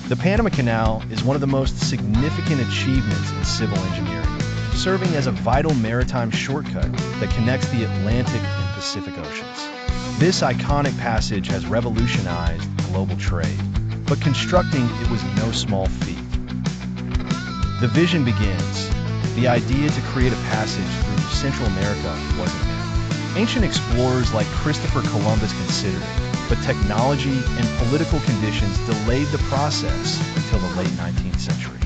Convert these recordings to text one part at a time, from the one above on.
The Panama Canal is one of the most significant achievements in civil engineering, serving as a vital maritime shortcut that connects the Atlantic and Pacific Oceans. This iconic passage has revolutionized global trade, but constructing it was no small feat. The vision begins. The idea to create a passage through Central America wasn't new. Ancient explorers like Christopher Columbus considered it, but technology and political conditions delayed the process until the late 19th century.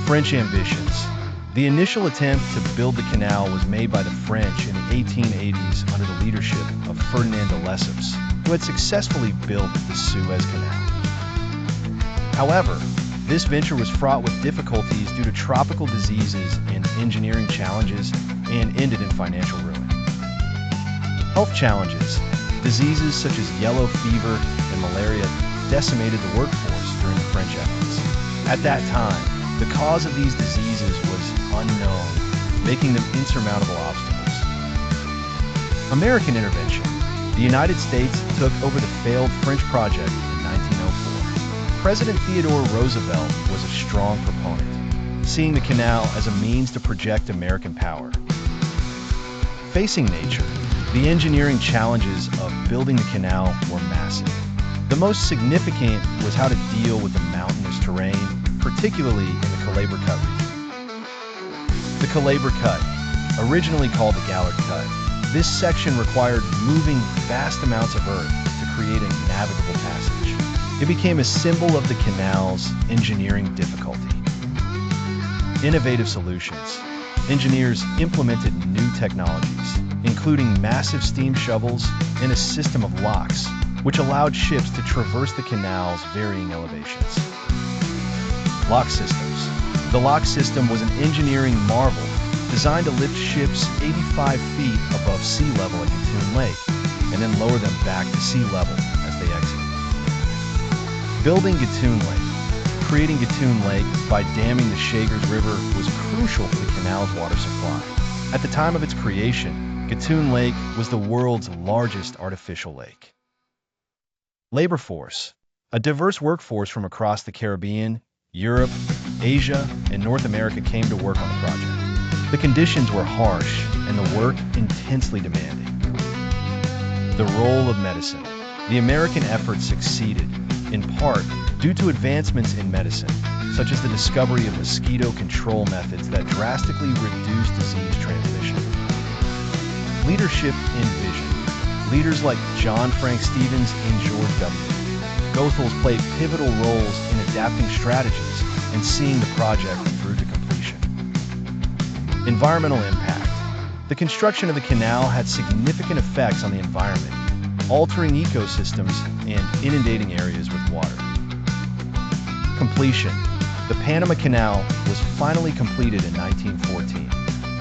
French ambitions. The initial attempt to build the canal was made by the French in the 1880s under the leadership of Ferdinand de Lesseps, who had successfully built the Suez Canal. However, this venture was fraught with difficulties due to tropical diseases and engineering challenges and ended in financial ruin. Health challenges. Diseases such as yellow fever and malaria decimated the workforce during the French efforts. At that time, the cause of these diseases was unknown, making them insurmountable obstacles. American intervention. The United States took over the failed French project in 1904. President Theodore Roosevelt was a strong proponent, seeing the canal as a means to project American power. Facing nature. The engineering challenges of building the canal were massive. The most significant was how to deal with the mountainous terrain, particularly in the Calabar Cut region. The Calabar Cut, originally called the Gallard Cut, this section required moving vast amounts of earth to create a navigable passage. It became a symbol of the canal's engineering difficulty. Innovative solutions. Engineers implemented new technologies, including massive steam shovels and a system of locks, which allowed ships to traverse the canal's varying elevations. Lock systems. The lock system was an engineering marvel designed to lift ships 85 feet above sea level at Gatun Lake and then lower them back to sea level as they exited. Building Gatun Lake. Creating Gatun Lake by damming the Chagres River was crucial for the canal's water supply. At the time of its creation, Gatun Lake was the world's largest artificial lake. Labor force. A diverse workforce from across the Caribbean, Europe, Asia, and North America came to work on the project. The conditions were harsh and the work intensely demanding. The role of medicine. The American effort succeeded, in part due to advancements in medicine, such as the discovery of mosquito control methods that drastically reduced disease transmission. Leadership and vision. Leaders like John Frank Stevens and George W. Goethals played pivotal roles in adapting strategies and seeing the project through to completion. Environmental impact. The construction of the canal had significant effects on the environment, altering ecosystems and inundating areas with water. Completion. The Panama Canal was finally completed in 1914.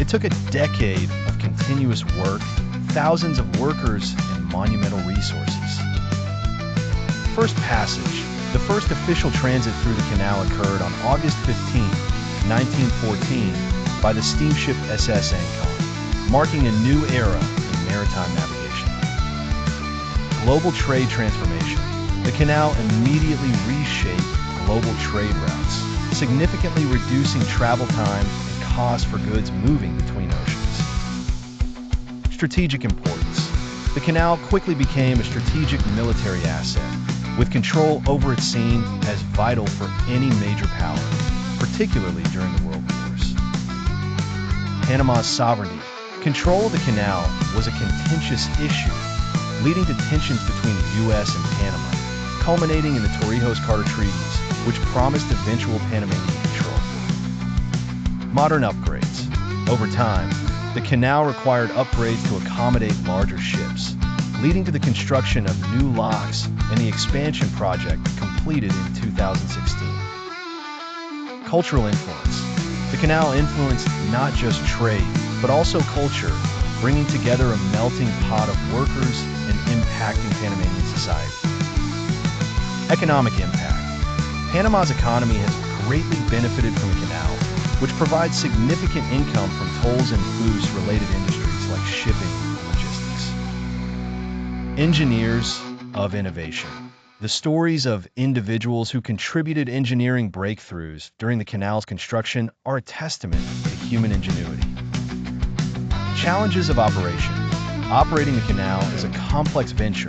It took a decade of continuous work, thousands of workers, and monumental resources. First passage. The first official transit through the canal occurred on August 15, 1914, by the steamship SS Ancon, marking a new era in maritime navigation. Global trade transformation. The canal immediately reshaped global trade routes, significantly reducing travel time and costs for goods moving between oceans. Strategic importance. The canal quickly became a strategic military asset, with control over it seen as vital for any major power, particularly during the World Wars. Panama's sovereignty. Control of the canal was a contentious issue, leading to tensions between the U.S. and Panama, culminating in the Torrijos-Carter treaties, which promised eventual Panamanian control. Modern upgrades. Over time, the canal required upgrades to accommodate larger ships, leading to the construction of new locks and the expansion project completed in 2016. Cultural influence. The canal influenced not just trade, but also culture, bringing together a melting pot of workers and impacting Panamanian society. Economic impact. Panama's economy has greatly benefited from the canal, which provides significant income from tolls and boost-related industries like shipping and logistics. Engineers of innovation. The stories of individuals who contributed engineering breakthroughs during the canal's construction are a testament to human ingenuity. Challenges of operation. Operating the canal is a complex venture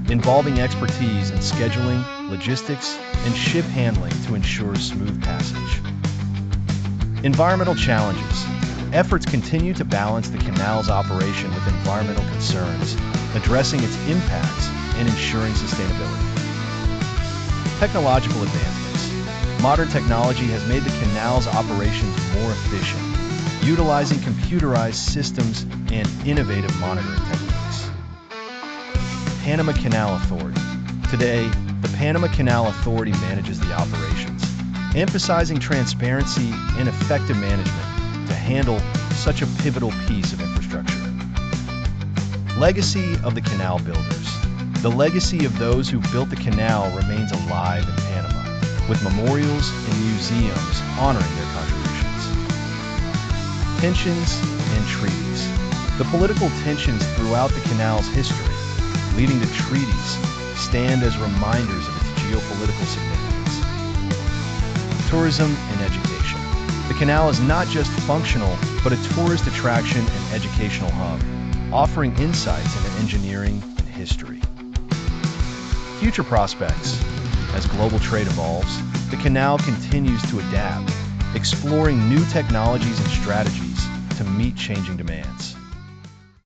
involving expertise in scheduling, logistics, and ship handling to ensure smooth passage. Environmental challenges. Efforts continue to balance the canal's operation with environmental concerns, addressing its impacts and ensuring sustainability. Technological advancements. Modern technology has made the canal's operations more efficient, utilizing computerized systems and innovative monitoring techniques. Panama Canal Authority. Today, the Panama Canal Authority manages the operations, emphasizing transparency and effective management to handle such a pivotal piece of infrastructure. Legacy of the canal builders. The legacy of those who built the canal remains alive in Panama, with memorials and museums honoring their contributions. Tensions and treaties. The political tensions throughout the canal's history, leading to treaties, stand as reminders of its geopolitical significance. Tourism and education. The canal is not just functional, but a tourist attraction and educational hub, offering insights into engineering and history. Future prospects. As global trade evolves, the canal continues to adapt, exploring new technologies and strategies to meet changing demands.